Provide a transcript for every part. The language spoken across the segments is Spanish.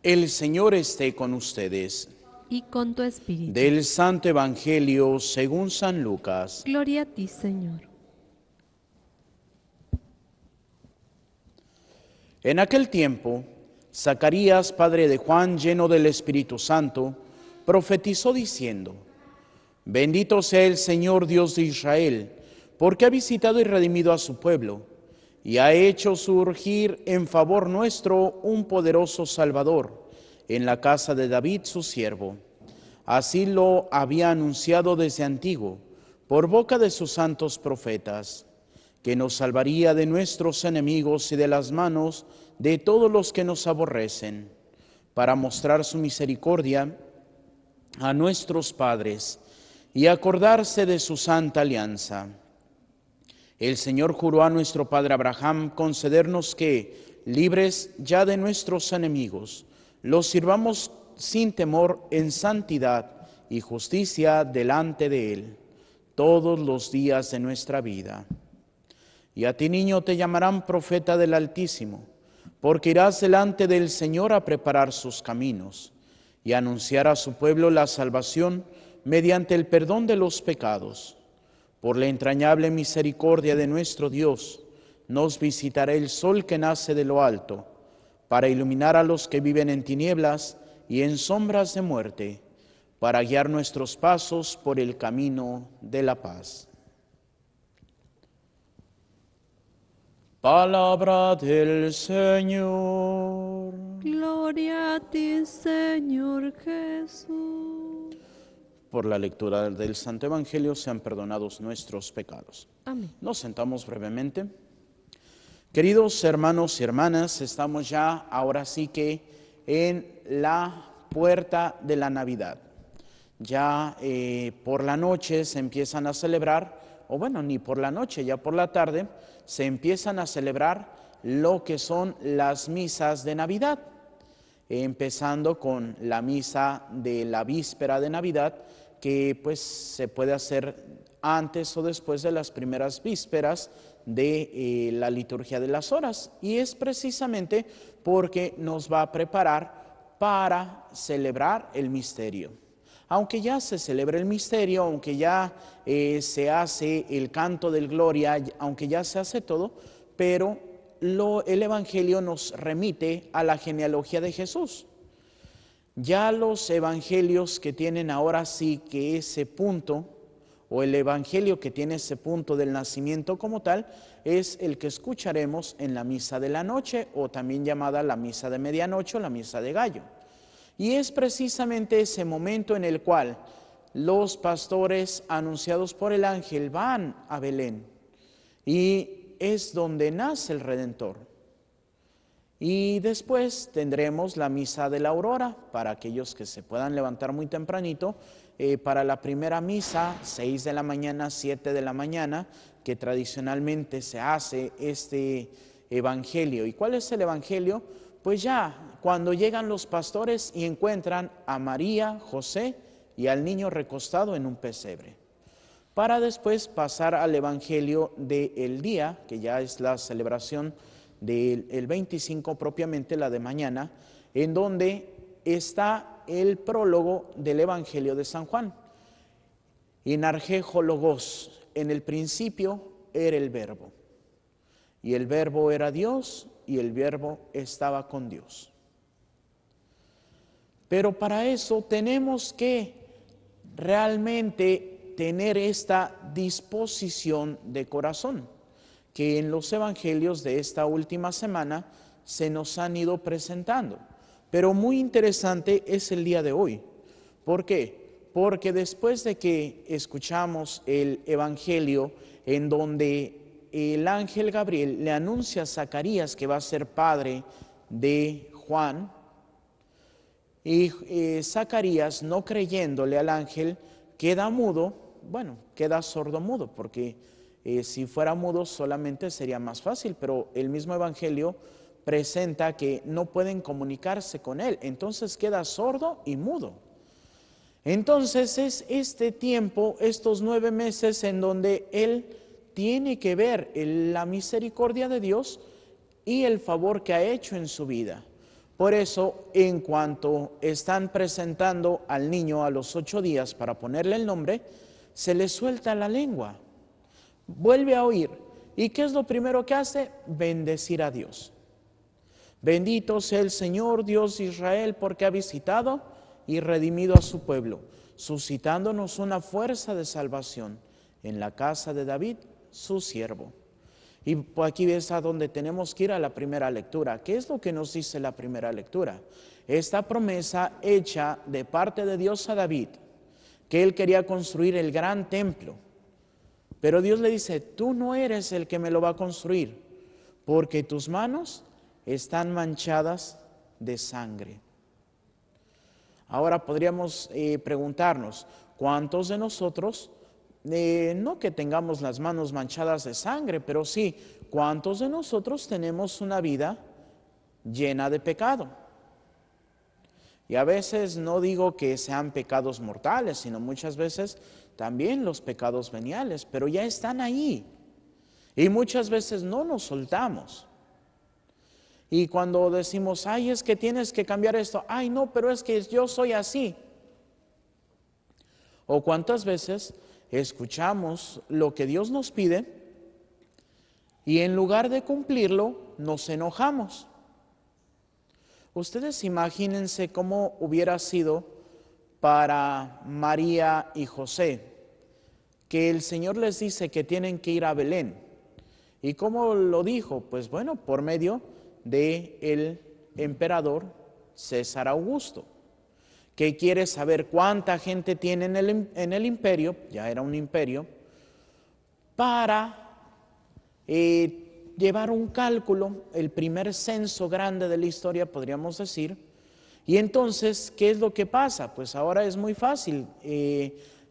El Señor esté con ustedes. Y con tu espíritu. Del Santo Evangelio según San Lucas. Gloria a ti, Señor. En aquel tiempo, Zacarías, padre de Juan, lleno del Espíritu Santo, profetizó diciendo: Bendito sea el Señor Dios de Israel, porque ha visitado y redimido a su pueblo, y ha hecho surgir en favor nuestro un poderoso Salvador, en la casa de David su siervo. Así lo había anunciado desde antiguo, por boca de sus santos profetas, que nos salvaría de nuestros enemigos y de las manos de todos los que nos aborrecen, para mostrar su misericordia a nuestros padres y acordarse de su santa alianza. El Señor juró a nuestro padre Abraham concedernos que, libres ya de nuestros enemigos, los sirvamos sin temor en santidad y justicia delante de Él, todos los días de nuestra vida. Y a ti, niño, te llamarán profeta del Altísimo, porque irás delante del Señor a preparar sus caminos y a anunciar a su pueblo la salvación mediante el perdón de los pecados. Por la entrañable misericordia de nuestro Dios, nos visitará el sol que nace de lo alto, para iluminar a los que viven en tinieblas y en sombras de muerte, para guiar nuestros pasos por el camino de la paz. Palabra del Señor. Gloria a ti, Señor Jesús. Por la lectura del Santo Evangelio sean perdonados nuestros pecados. Amén. Nos sentamos brevemente. Queridos hermanos y hermanas, estamos ya ahora sí que en la puerta de la Navidad. Ya por la noche se empiezan a celebrar, o bueno, ni por la noche, ya por la tarde, se empiezan a celebrar lo que son las misas de Navidad, empezando con la misa de la víspera de Navidad, que pues se puede hacer antes o después de las primeras vísperas de la liturgia de las horas, y es precisamente porque nos va a preparar para celebrar el misterio. Aunque ya se celebra el misterio, aunque ya se hace el canto del Gloria, aunque ya se hace todo, pero el Evangelio nos remite a la genealogía de Jesús. Ya los evangelios que tienen ahora sí que ese punto, o el evangelio que tiene ese punto del nacimiento como tal, es el que escucharemos en la misa de la noche, o también llamada la misa de medianoche o la misa de gallo. Y es precisamente ese momento en el cual los pastores anunciados por el ángel van a Belén, y es donde nace el Redentor. Y después tendremos la misa de la aurora, para aquellos que se puedan levantar muy tempranito, para la primera misa, 6 de la mañana, 7 de la mañana, que tradicionalmente se hace este evangelio. ¿Y cuál es el evangelio? Pues ya, cuando llegan los pastores y encuentran a María, José y al niño recostado en un pesebre, para después pasar al evangelio del día, que ya es la celebración del 25, propiamente la de mañana, en donde está el prólogo del Evangelio de San Juan. In archeo logos, en el principio era el Verbo, y el Verbo era Dios, y el Verbo estaba con Dios. Pero para eso tenemos que realmente tener esta disposición de corazón, que en los evangelios de esta última semana se nos han ido presentando. Pero muy interesante es el día de hoy. ¿Por qué? Porque después de que escuchamos el evangelio en donde el ángel Gabriel le anuncia a Zacarías que va a ser padre de Juan, y Zacarías, no creyéndole al ángel, queda mudo, queda sordo-mudo, porque si fuera mudo solamente sería más fácil, pero el mismo evangelio presenta que no pueden comunicarse con él, entonces queda sordo y mudo. Entonces es este tiempo, estos 9 meses en donde él tiene que ver la misericordia de Dios y el favor que ha hecho en su vida, Por eso, en cuanto están presentando al niño a los 8 días para ponerle el nombre, se le suelta la lengua, vuelve a oír. ¿Y qué es lo primero que hace? Bendecir a Dios. Bendito sea el Señor Dios de Israel, porque ha visitado y redimido a su pueblo, suscitándonos una fuerza de salvación en la casa de David, su siervo. Y aquí es a donde tenemos que ir a la primera lectura. ¿Qué es lo que nos dice la primera lectura? Esta promesa hecha de parte de Dios a David, que él quería construir el gran templo. Pero Dios le dice, tú no eres el que me lo va a construir, porque tus manos están manchadas de sangre. Ahora podríamos preguntarnos, ¿cuántos de nosotros, no que tengamos las manos manchadas de sangre, pero sí, cuántos de nosotros tenemos una vida llena de pecado? Y a veces no digo que sean pecados mortales, sino muchas veces también los pecados veniales, pero ya están ahí. Y muchas veces no nos soltamos. Y cuando decimos, ay, es que tienes que cambiar esto, ay, no, pero es que yo soy así. O cuántas veces escuchamos lo que Dios nos pide y en lugar de cumplirlo, nos enojamos. Ustedes imagínense cómo hubiera sido para María y José, que el Señor les dice que tienen que ir a Belén. ¿Y cómo lo dijo? Pues bueno, por medio del emperador César Augusto, que quiere saber cuánta gente tiene en el imperio, ya era un imperio, para llevar un cálculo, el primer censo grande de la historia, podríamos decir. Y entonces, ¿qué es lo que pasa? Pues ahora es muy fácil.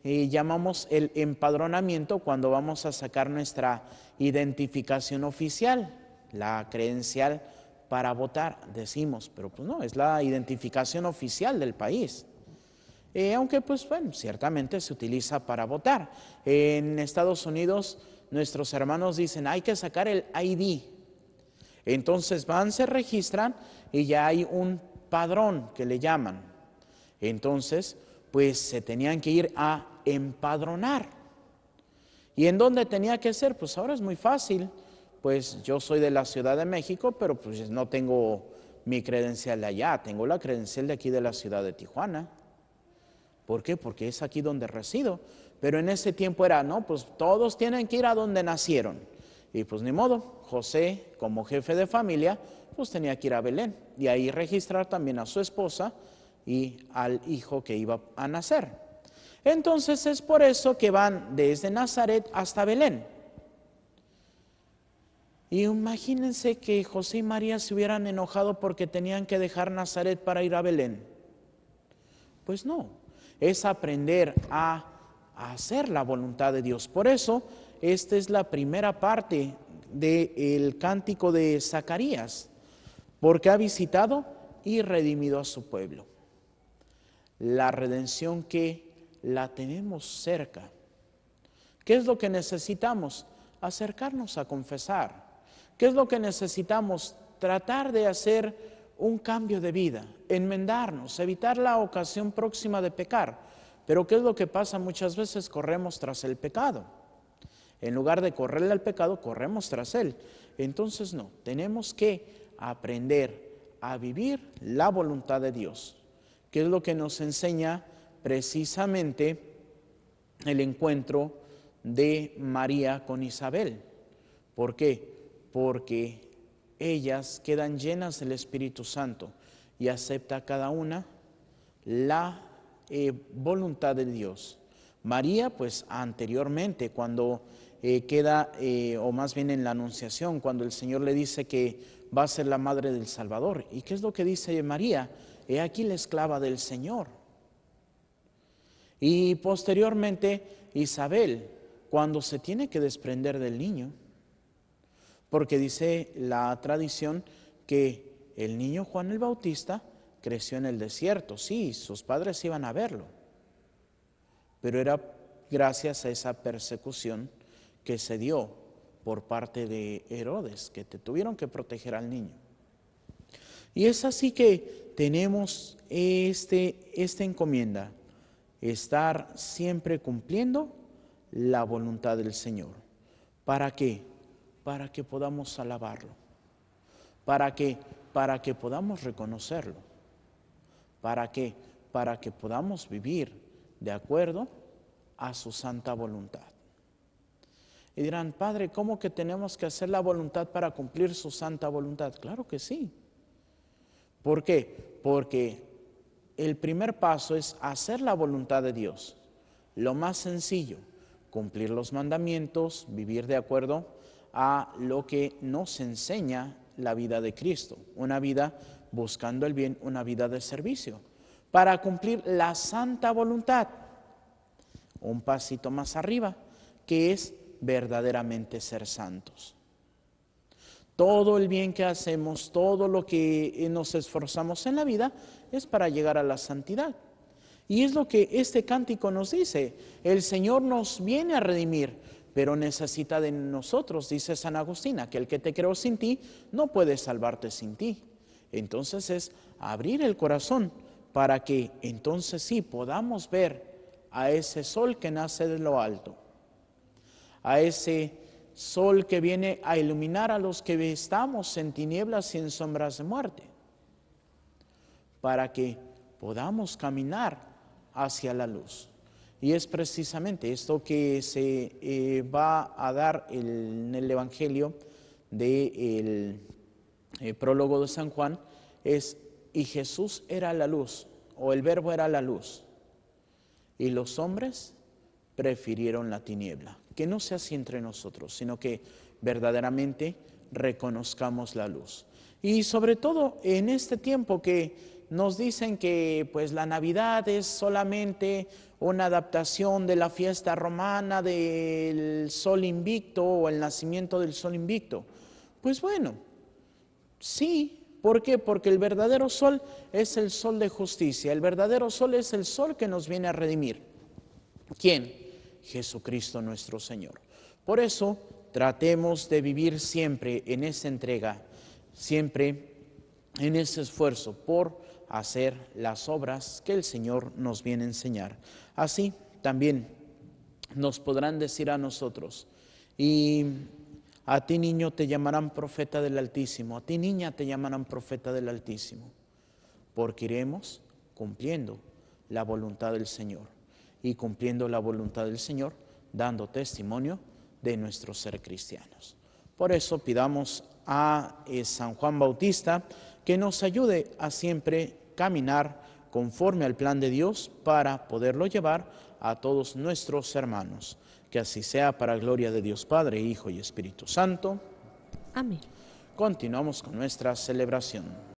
Llamamos el empadronamiento cuando vamos a sacar nuestra identificación oficial, la credencial para votar, decimos, pero pues no, es la identificación oficial del país. Aunque pues bueno, ciertamente se utiliza para votar. En Estados Unidos nuestros hermanos dicen, hay que sacar el ID. Entonces van, se registran y ya hay un padrón que le llaman. Entonces, pues se tenían que ir a empadronar. ¿Y en dónde tenía que ser? Pues ahora es muy fácil. Pues yo soy de la Ciudad de México, pero pues no tengo mi credencial de allá, tengo la credencial de aquí de la ciudad de Tijuana. ¿Por qué? Porque es aquí donde resido. Pero en ese tiempo era, no, pues todos tienen que ir a donde nacieron. Y pues ni modo, José, como jefe de familia, pues tenía que ir a Belén y ahí registrar también a su esposa y al hijo que iba a nacer. Entonces es por eso que van desde Nazaret hasta Belén. Y imagínense que José y María se hubieran enojado porque tenían que dejar Nazaret para ir a Belén. Pues no, es aprender a hacer la voluntad de Dios. Por eso, esta es la primera parte del cántico de Zacarías, porque ha visitado y redimido a su pueblo. La redención que la tenemos cerca. ¿Qué es lo que necesitamos? Acercarnos a confesar. ¿Qué es lo que necesitamos? Tratar de hacer un cambio de vida, enmendarnos, evitar la ocasión próxima de pecar. Pero ¿qué es lo que pasa? Muchas veces corremos tras el pecado. En lugar de correrle al pecado, corremos tras él. Entonces no, tenemos que aprender a vivir la voluntad de Dios, que es lo que nos enseña precisamente el encuentro de María con Isabel. ¿Por qué? Porque ellas quedan llenas del Espíritu Santo y acepta cada una la voluntad de Dios. María, pues anteriormente, cuando o más bien en la Anunciación, cuando el Señor le dice que va a ser la madre del Salvador. ¿Y qué es lo que dice María? He aquí la esclava del Señor. Y posteriormente Isabel, cuando se tiene que desprender del niño, porque dice la tradición que el niño Juan el Bautista creció en el desierto. Sí, sus padres iban a verlo, pero era gracias a esa persecución que se dio por parte de Herodes, que tuvieron que proteger al niño. Y es así que tenemos esta encomienda, estar siempre cumpliendo la voluntad del Señor. ¿Para qué? Para que podamos alabarlo. ¿Para qué? Para que podamos reconocerlo. ¿Para qué? Para que podamos vivir de acuerdo a su santa voluntad. Y dirán, Padre, ¿cómo que tenemos que hacer la voluntad para cumplir su santa voluntad? Claro que sí. ¿Por qué? Porque el primer paso es hacer la voluntad de Dios. Lo más sencillo, cumplir los mandamientos, vivir de acuerdo a lo que nos enseña la vida de Cristo. Una vida buscando el bien, una vida de servicio. Para cumplir la santa voluntad, un pasito más arriba, que es verdaderamente ser santos. Todo el bien que hacemos, todo lo que nos esforzamos en la vida es para llegar a la santidad. Y es lo que este cántico nos dice. El Señor nos viene a redimir, pero necesita de nosotros, dice San Agustín, que el que te creó sin ti no puede salvarte sin ti. Entonces es abrir el corazón para que entonces sí podamos ver a ese sol que nace de lo alto, a ese sol que viene a iluminar a los que estamos en tinieblas y en sombras de muerte, para que podamos caminar hacia la luz. Y es precisamente esto que se va a dar en el Evangelio del prólogo de San Juan, y Jesús era la luz, o el verbo era la luz, y los hombres prefirieron la tiniebla. Que no sea así entre nosotros, sino que verdaderamente reconozcamos la luz. Y sobre todo en este tiempo que nos dicen que pues la Navidad es solamente una adaptación de la fiesta romana del sol invicto o el nacimiento del sol invicto. Pues bueno, sí. ¿Por qué? Porque el verdadero sol es el sol de justicia. El verdadero sol es el sol que nos viene a redimir. ¿Quién? Jesucristo nuestro Señor. Por eso tratemos de vivir siempre en esa entrega, siempre en ese esfuerzo por hacer las obras que el Señor nos viene a enseñar. Así también nos podrán decir a nosotros, y a ti niño te llamarán profeta del Altísimo, a ti niña te llamarán profeta del Altísimo, porque iremos cumpliendo la voluntad del Señor. Y cumpliendo la voluntad del Señor, dando testimonio de nuestro ser cristianos. Por eso pidamos a San Juan Bautista que nos ayude a siempre caminar conforme al plan de Dios para poderlo llevar a todos nuestros hermanos. Que así sea, para gloria de Dios Padre, Hijo y Espíritu Santo. Amén. Continuamos con nuestra celebración.